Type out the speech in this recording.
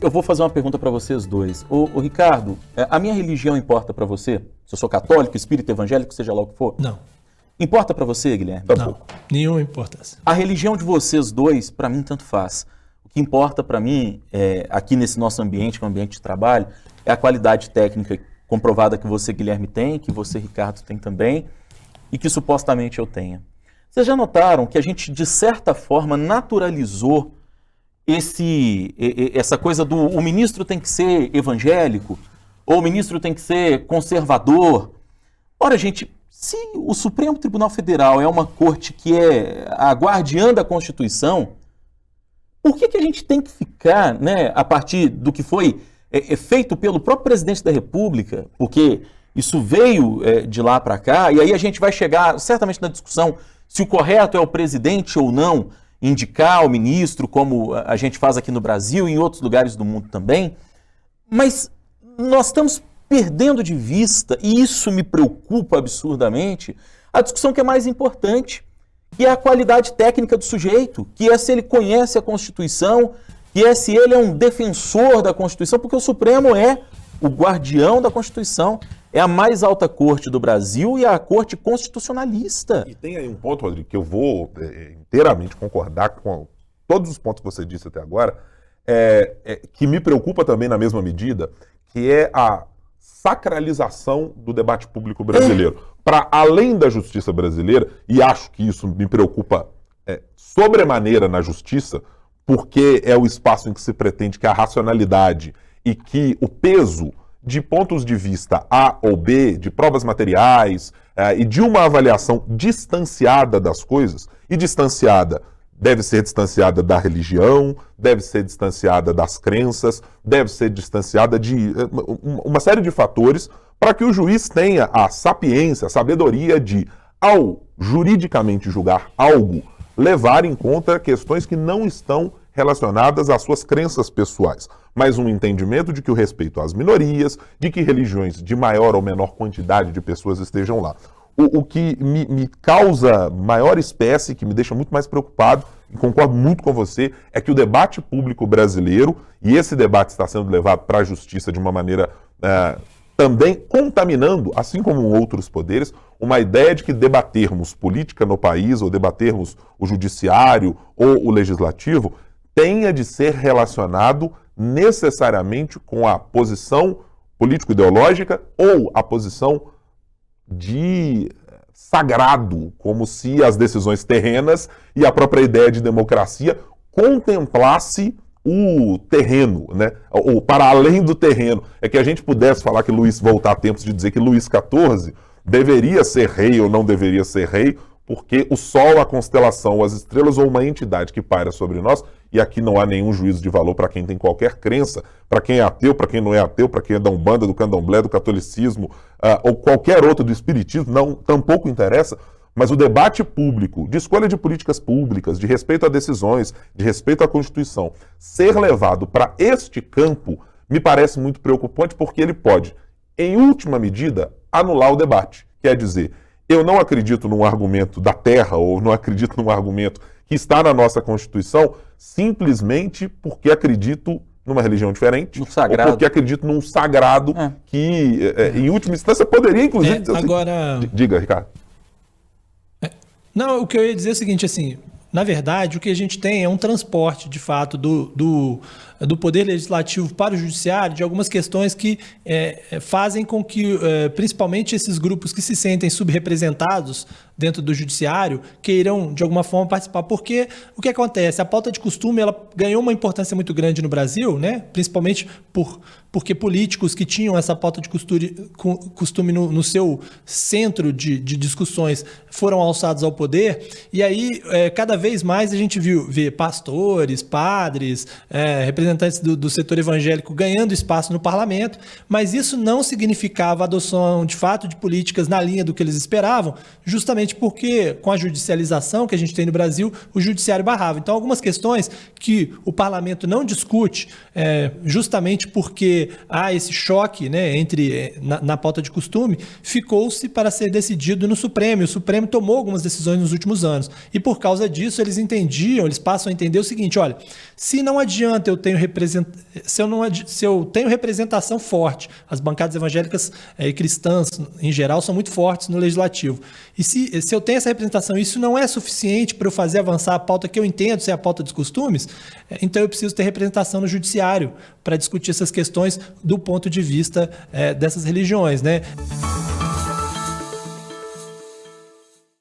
eu vou fazer uma pergunta para vocês dois. Ô Ricardo, a minha religião importa para você? Se eu sou católico, espírita, evangélico, seja lá o que for? Não. Importa para você, Guilherme? Não, nenhuma importância. A religião de vocês dois, para mim, tanto faz. O que importa para mim, aqui nesse nosso ambiente, que é um ambiente de trabalho, é a qualidade técnica comprovada que você, Guilherme, tem, que você, Ricardo, tem também, e que supostamente eu tenha. Vocês já notaram que a gente, de certa forma, naturalizou essa coisa do o ministro tem que ser evangélico, ou o ministro tem que ser conservador? Ora, gente, se o Supremo Tribunal Federal é uma corte que é a guardiã da Constituição, por que a gente tem que ficar, né, a partir do que foi feito pelo próprio presidente da República, porque isso veio de lá para cá, e aí a gente vai chegar certamente na discussão se o correto é o presidente ou não indicar o ministro, como a gente faz aqui no Brasil e em outros lugares do mundo também, mas nós estamos perdendo de vista, e isso me preocupa absurdamente, a discussão que é mais importante, que é a qualidade técnica do sujeito, que é se ele conhece a Constituição, que é se ele é um defensor da Constituição, porque o Supremo é o guardião da Constituição, é a mais alta corte do Brasil e é a corte constitucionalista. E tem aí um ponto, Rodrigo, que eu vou inteiramente concordar com todos os pontos que você disse até agora, que me preocupa também na mesma medida, que é a sacralização do debate público brasileiro. Para além da justiça brasileira, e acho que isso me preocupa sobremaneira na justiça, porque é o espaço em que se pretende que a racionalidade e que o peso de pontos de vista A ou B, de provas materiais e de uma avaliação distanciada das coisas, e deve ser distanciada da religião, deve ser distanciada das crenças, deve ser distanciada de uma série de fatores para que o juiz tenha a sapiência, a sabedoria de, ao juridicamente julgar algo, levar em conta questões que não estão relacionadas às suas crenças pessoais, mas um entendimento de que o respeito às minorias, de que religiões de maior ou menor quantidade de pessoas estejam lá. O que me causa maior espécie, que me deixa muito mais preocupado, e concordo muito com você, é que o debate público brasileiro, e esse debate está sendo levado para a justiça de uma maneira também contaminando, assim como outros poderes, uma ideia de que debatermos política no país, ou debatermos o judiciário ou o legislativo, tenha de ser relacionado necessariamente com a posição político-ideológica ou a posição de sagrado, como se as decisões terrenas e a própria ideia de democracia contemplasse o terreno, né? Ou para além do terreno. É que a gente pudesse falar que voltar a tempos de dizer que Luís XIV deveria ser rei ou não deveria ser rei, porque o Sol, a constelação, as estrelas ou uma entidade que paira sobre nós, e aqui não há nenhum juízo de valor para quem tem qualquer crença, para quem é ateu, para quem não é ateu, para quem é da Umbanda, do Candomblé, do catolicismo, ou qualquer outro do espiritismo, não, tampouco interessa, mas o debate público, de escolha de políticas públicas, de respeito a decisões, de respeito à Constituição, ser levado para este campo, me parece muito preocupante, porque ele pode, em última medida, anular o debate. Quer dizer, eu não acredito num argumento da terra, ou não acredito num argumento que está na nossa Constituição, simplesmente porque acredito numa religião diferente, ou porque acredito num sagrado que, em última instância, poderia, inclusive... dizer agora... assim, diga, Ricardo. Não, o que eu ia dizer é o seguinte, assim, na verdade, o que a gente tem é um transporte, de fato, do poder legislativo para o judiciário de algumas questões que fazem com que, principalmente esses grupos que se sentem subrepresentados dentro do judiciário, queiram, de alguma forma, participar. Porque o que acontece? A pauta de costume ela ganhou uma importância muito grande no Brasil, né? Principalmente porque políticos que tinham essa pauta de costume no seu centro de discussões foram alçados ao poder, e aí cada vez mais a gente vê pastores, padres, representantes do setor evangélico ganhando espaço no parlamento, mas isso não significava a adoção de fato de políticas na linha do que eles esperavam, justamente justamente porque, com a judicialização que a gente tem no Brasil, o judiciário barrava. Então, algumas questões que o parlamento não discute, justamente porque há esse choque, né, na pauta de costume, ficou-se para ser decidido no Supremo. E o Supremo tomou algumas decisões nos últimos anos. E por causa disso, eles passam a entender o seguinte: olha, se não adianta se eu tenho representação forte, as bancadas evangélicas e cristãs, em geral, são muito fortes no legislativo. E se eu tenho essa representação, isso não é suficiente para eu fazer avançar a pauta que eu entendo ser a pauta dos costumes, então eu preciso ter representação no judiciário para discutir essas questões do ponto de vista dessas religiões, né?